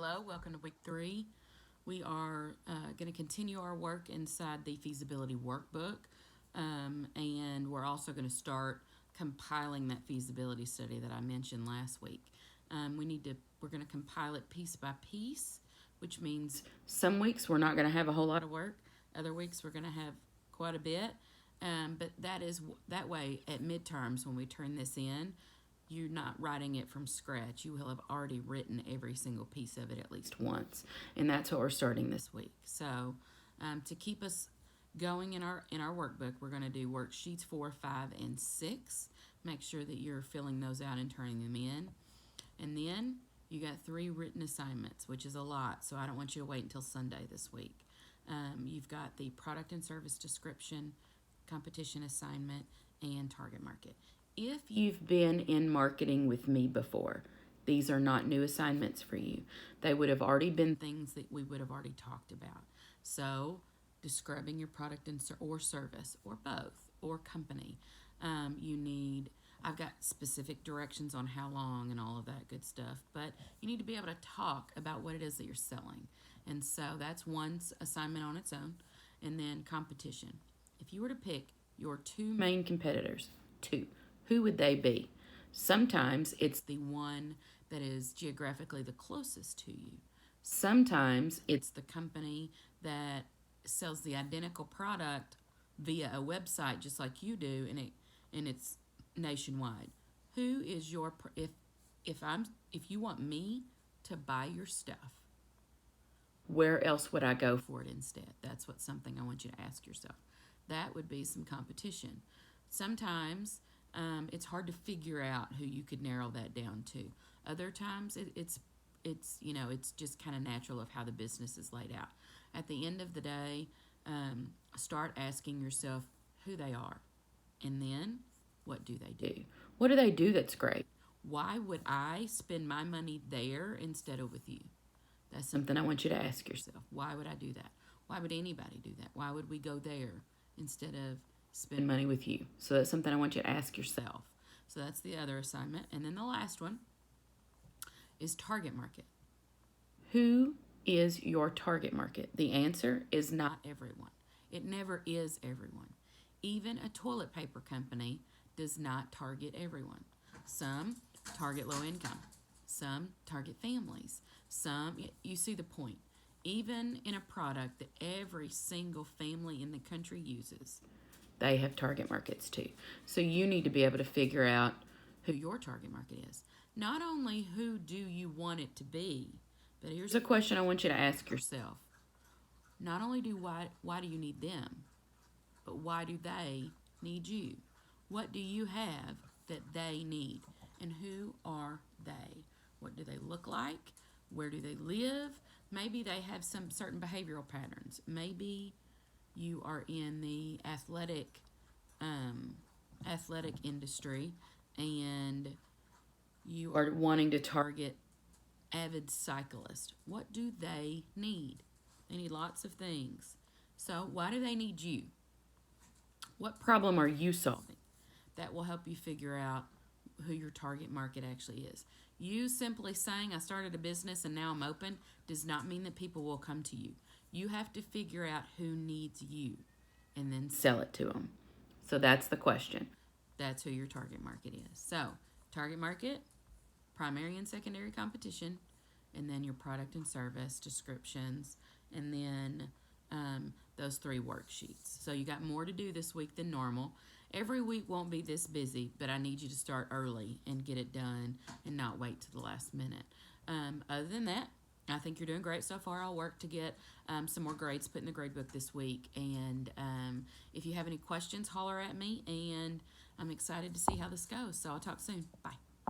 Hello, welcome to week 3. We are going to continue our work inside the feasibility workbook, and we're also going to start compiling that feasibility study that I mentioned last week. We're going to compile it piece by piece, which means some weeks we're not going to have a whole lot of work, other weeks we're going to have quite a bit. But that way at midterms when we turn this in, you're not writing it from scratch. You will have already written every single piece of it at least once, and that's what we're starting this week. So, to keep us going in our workbook, we're going to do worksheets 4, 5, and 6. Make sure that you're filling those out and turning them in, and then you got 3 written assignments, which is a lot. So I don't want you to wait until Sunday this week. You've got the product and service description, competition assignment, and target market. If you've been in marketing with me before, these are not new assignments for you. They would have already been things that we would have already talked about. So, describing your product or service, or both, or company. I've got specific directions on how long and all of that good stuff, but you need to be able to talk about what it is that you're selling. And so that's one assignment on its own. And then competition. If you were to pick your 2 main competitors, who would they be? Sometimes it's the one that is geographically the closest to you. Sometimes it's the company that sells the identical product via a website just like you do, and it's nationwide. Who is your if you want me to buy your stuff, where else would I go for it instead? That's something I want you to ask yourself. That would be some competition. Sometimes it's hard to figure out who you could narrow that down to. Other times it's just kind of natural of how the business is laid out. At the end of the day, start asking yourself who they are, and then what do they do? What do they do that's great? Why would I spend my money there instead of with you? That's something I want you to ask yourself. Why would I do that? Why would anybody do that? Why would we go there instead of spend money with you? So that's something I want you to ask yourself. So that's the other assignment. And then the last one is target market. Who is your target market? The answer is not everyone. It never is everyone. Even a toilet paper company does not target everyone. Some target low income. Some target families. You see the point. Even in a product that every single family in the country uses, they have target markets too. So you need to be able to figure out who your target market is. Not only who do you want it to be, but here's a question I want you to ask yourself. Not only why do you need them, but why do they need you? What do you have that they need? And who are they? What do they look like? Where do they live? Maybe they have some certain behavioral patterns. Maybe you are in the athletic industry and you are wanting to target avid cyclists. What do they need? They need lots of things. So why do they need you? What problem are you solving? That will help you figure out who your target market actually is. You simply saying, I started a business and now I'm open, does not mean that people will come to you. You have to figure out who needs you and then sell it to them. So that's the question. That's who your target market is. So, target market, primary and secondary competition, and then your product and service descriptions, and then those 3 worksheets. So you got more to do this week than normal. Every week won't be this busy, but I need you to start early and get it done and not wait to the last minute. Other than that, I think you're doing great so far. I'll work to get some more grades put in the gradebook this week. And if you have any questions, holler at me. And I'm excited to see how this goes. So I'll talk soon. Bye.